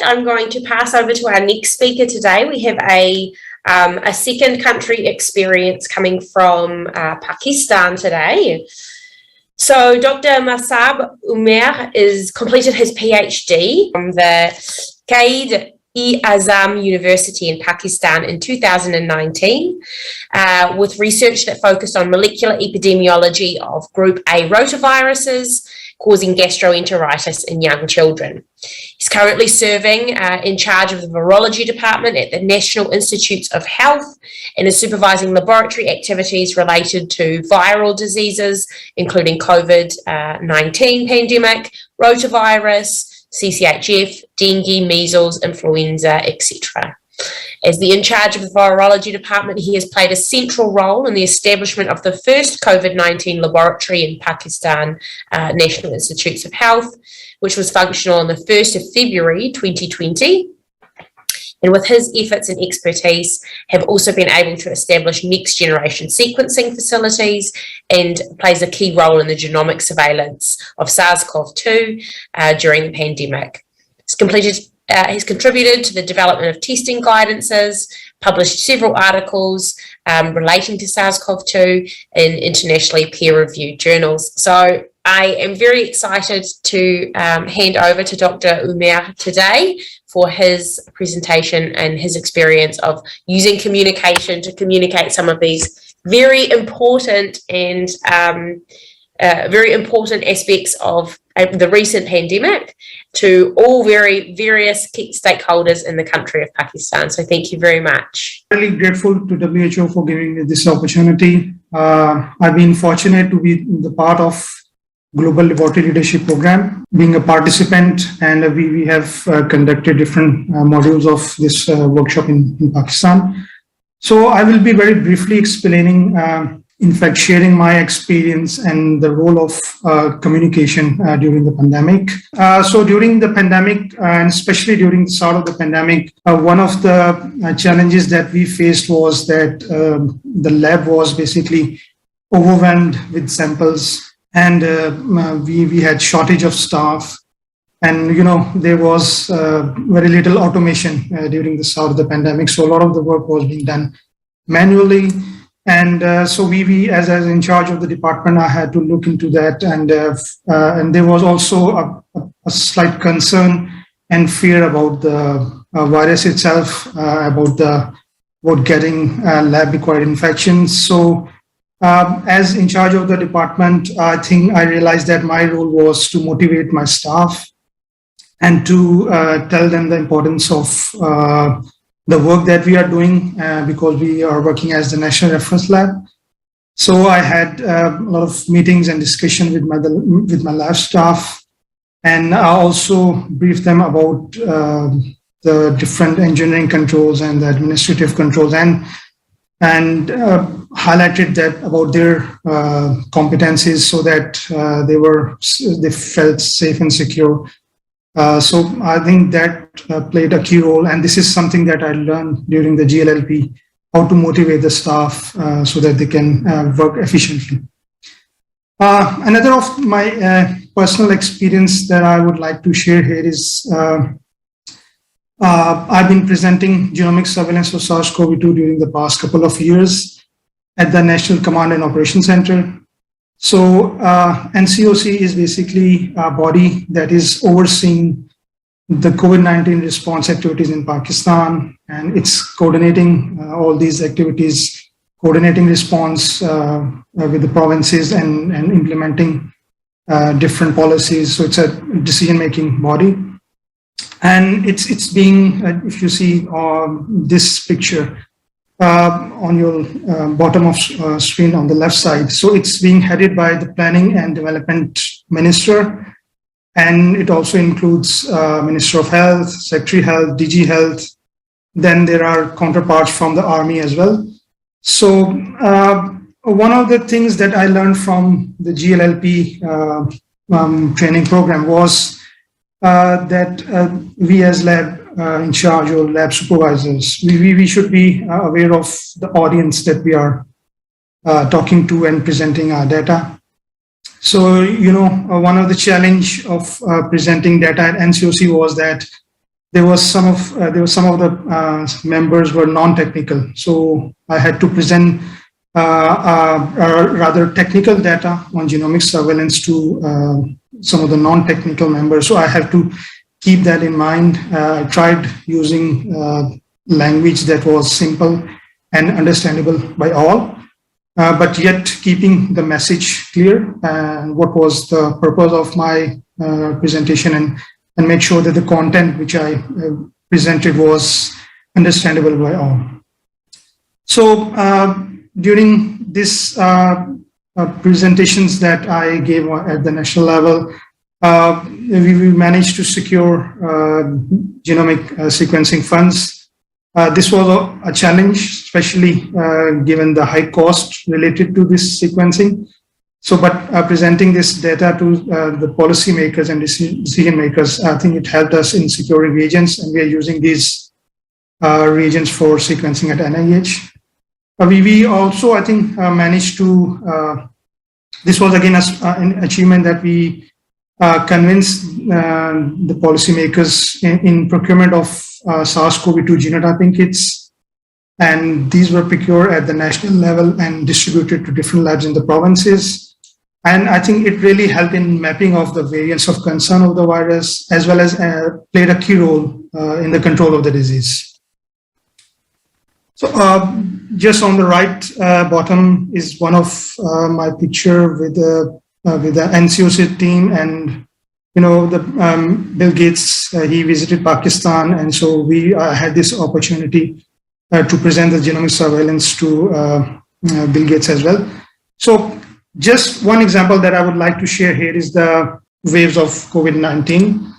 I'm going to pass over to our next speaker today. We have a second country experience coming from Pakistan today. So Dr. Masab Umer is completed his PhD from the Quaid-e-Azam University in Pakistan in 2019 with research that focused on molecular epidemiology of group A rotaviruses causing gastroenteritis in young children. He's currently serving in charge of the virology department at the National Institutes of Health and is supervising laboratory activities related to viral diseases, including COVID-19 pandemic, rotavirus, CCHF, dengue, measles, influenza, etc. As the in charge of the virology department, he has played a central role in the establishment of the first COVID-19 laboratory in Pakistan National Institutes of Health, which was functional on the 1st of February 2020. And with his efforts and expertise, have also been able to establish next generation sequencing facilities and plays a key role in the genomic surveillance of SARS-CoV-2 during the pandemic. He's contributed to the development of testing guidances, published several articles relating to SARS-CoV-2 in internationally peer-reviewed journals. So I am very excited to hand over to Dr. Umer today for his presentation and his experience of using communication to communicate some of these very important and very important aspects of the recent pandemic to all various key stakeholders in the country of Pakistan. So thank you very much. Really grateful to WHO for giving me this opportunity. I've been fortunate to be the part of Global Laboratory Leadership Program, being a participant, and we have conducted different modules of this workshop in Pakistan. So I will be very briefly explaining in fact, sharing my experience and the role of communication during the pandemic. So during the pandemic, and especially during the start of the pandemic, one of the challenges that we faced was that the lab was basically overwhelmed with samples, and we had shortage of staff. And, there was very little automation during the start of the pandemic. So a lot of the work was being done manually. And so we as in charge of the department, I had to look into that. And there was also a slight concern and fear about the virus itself, about getting lab-acquired infections. So as in charge of the department, I think I realized that my role was to motivate my staff and to tell them the importance of the work that we are doing because we are working as the National Reference Lab. So I had a lot of meetings and discussion with my lab staff, and I also briefed them about the different engineering controls and the administrative controls, and highlighted that about their competencies so that they felt safe and secure. So I think that played a key role, and this is something that I learned during the GLLP, how to motivate the staff so that they can work efficiently. Another of my personal experience that I would like to share here is I've been presenting genomic surveillance of SARS-CoV-2 during the past couple of years at the National Command and Operations Center. So NCOC is basically a body that is overseeing the COVID-19 response activities in Pakistan, and it's coordinating all these activities, coordinating response with the provinces and implementing different policies. So it's a decision-making body. And it's being, if you see this picture, on your bottom of screen on the left side. So it's being headed by the Planning and Development Minister, and it also includes Minister of Health, Secretary Health, DG Health. Then there are counterparts from the Army as well. So one of the things that I learned from the GLLP training program was that we as lab in charge or lab supervisors, we should be aware of the audience that we are talking to and presenting our data. So, one of the challenge of presenting data at NCOC was that there was some of the members were non-technical, so I had to present rather technical data on genomic surveillance to some of the non-technical members. So I have to keep that in mind. I tried using language that was simple and understandable by all, but yet keeping the message clear and what was the purpose of my presentation, and make sure that the content which I presented was understandable by all. So during this presentations that I gave at the national level, we managed to secure genomic sequencing funds. This was a challenge, especially given the high cost related to this sequencing. So, but presenting this data to the policymakers and decision makers, I think it helped us in securing reagents, and we are using these reagents for sequencing at NIH. We also, I think, managed to, this was again an achievement that we convinced the policymakers in procurement of SARS-CoV-2 genotyping kits. And these were procured at the national level and distributed to different labs in the provinces. And I think it really helped in mapping of the variants of concern of the virus, as well as played a key role in the control of the disease. So just on the right bottom is one of my picture with the NCOC team, and the Bill Gates, he visited Pakistan, and so we had this opportunity to present the genomic surveillance to Bill Gates as well. So just one example that I would like to share here is the waves of COVID-19.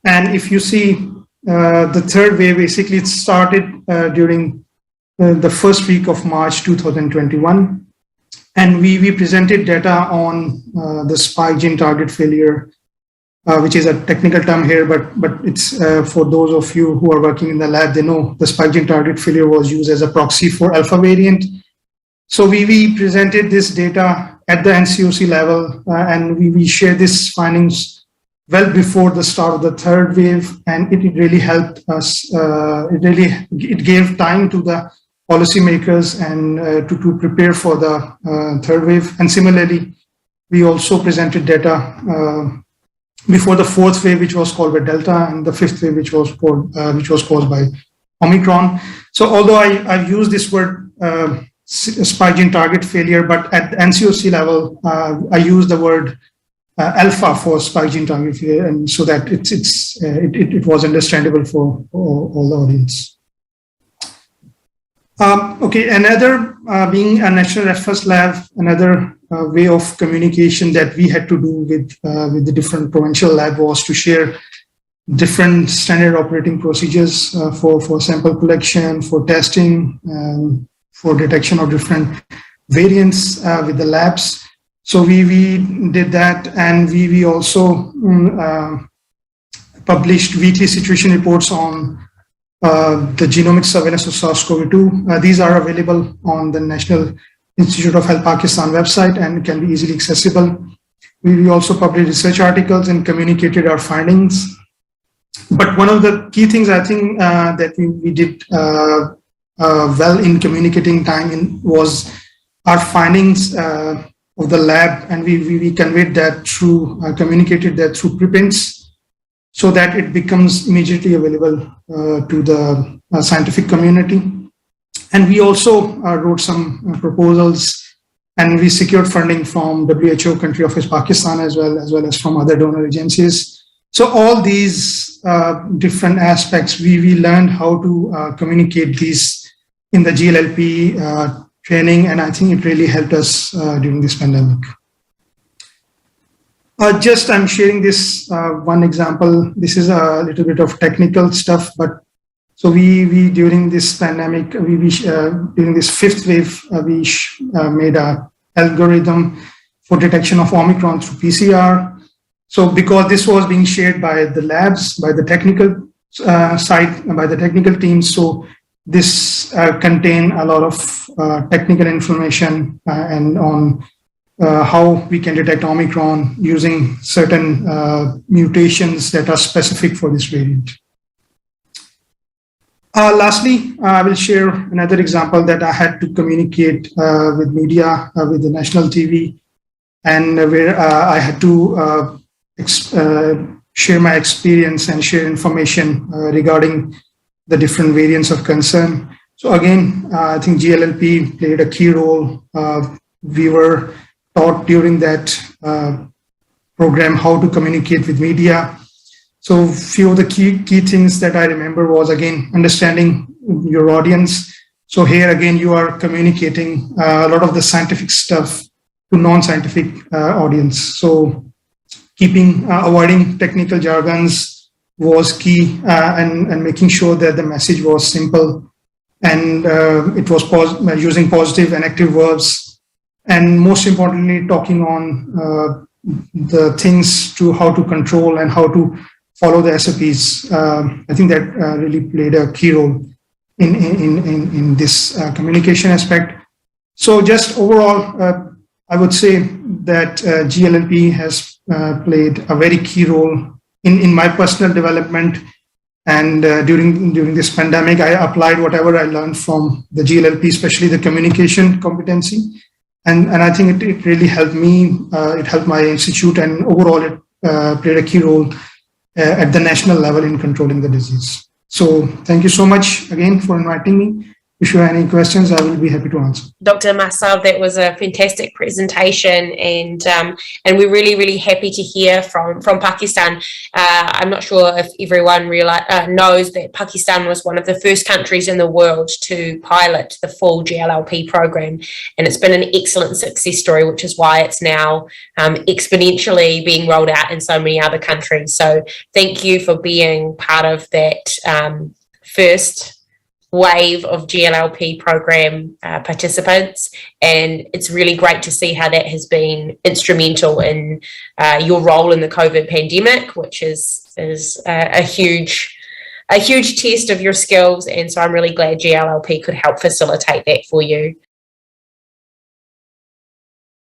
And if you see the third wave, basically it started during the first week of March 2021. And we presented data on the spike gene target failure, which is a technical term here, but it's for those of you who are working in the lab, they know the spike gene target failure was used as a proxy for alpha variant. So we presented this data at the NCOC level, and we shared these findings well before the start of the third wave, and it really helped us. It gave time to the policymakers and to prepare for the third wave. And similarly, we also presented data before the fourth wave, which was called by Delta, and the fifth wave, which was caused by Omicron. So although I've used this word spike gene target failure, but at the NCOC level, I use the word alpha for spike gene target failure, and so that it was understandable for all the audience. Okay, another being a national reference lab, another way of communication that we had to do with the different provincial lab was to share different standard operating procedures for sample collection, for testing, for detection of different variants with the labs. So we did that, and we also published weekly situation reports on the genomic surveillance of SARS-CoV-2. These are available on the National Institute of Health Pakistan website and can be easily accessible. We also published research articles and communicated our findings. But one of the key things I think that we did well in communicating was our findings of the lab, and we conveyed that through, communicated that through preprints, so that it becomes immediately available to the scientific community. And we also wrote some proposals, and we secured funding from WHO Country Office Pakistan as well as from other donor agencies. So all these different aspects, we learned how to communicate these in the GLLP training, and I think it really helped us during this pandemic. I'm sharing this one example. This is a little bit of technical stuff, but so we during this pandemic, during this fifth wave, we made an algorithm for detection of Omicron through PCR. So because this was being shared by the labs, by the technical side, by the technical teams, so this contained a lot of technical information and on how we can detect Omicron using certain mutations that are specific for this variant. Lastly, I will share another example that I had to communicate with media, with the national TV, and where I had to share my experience and share information regarding the different variants of concern. So again, I think GLLP played a key role. We were taught during that program how to communicate with media. So few of the key things that I remember was, again, understanding your audience. So here again, you are communicating a lot of the scientific stuff to non-scientific audience. So avoiding technical jargons was key, and making sure that the message was simple, and it was using positive and active verbs, and most importantly, talking on the things to how to control and how to follow the SOPs. I think that really played a key role in this communication aspect. So just overall, I would say that GLLP has played a very key role in my personal development. And during this pandemic, I applied whatever I learned from the GLLP, especially the communication competency. And I think it really helped me. It helped my institute, and overall it played a key role at the national level in controlling the disease. So thank you so much again for inviting me. If you have any questions, I will be happy to answer. Dr. Masab, that was a fantastic presentation, and we're really happy to hear from Pakistan. I'm not sure if everyone knows that Pakistan was one of the first countries in the world to pilot the full GLLP program, and it's been an excellent success story, which is why it's now exponentially being rolled out in so many other countries. So thank you for being part of that first wave of GLLP program participants, and it's really great to see how that has been instrumental in your role in the COVID pandemic, which is a huge test of your skills. And so I'm really glad GLLP could help facilitate that for you.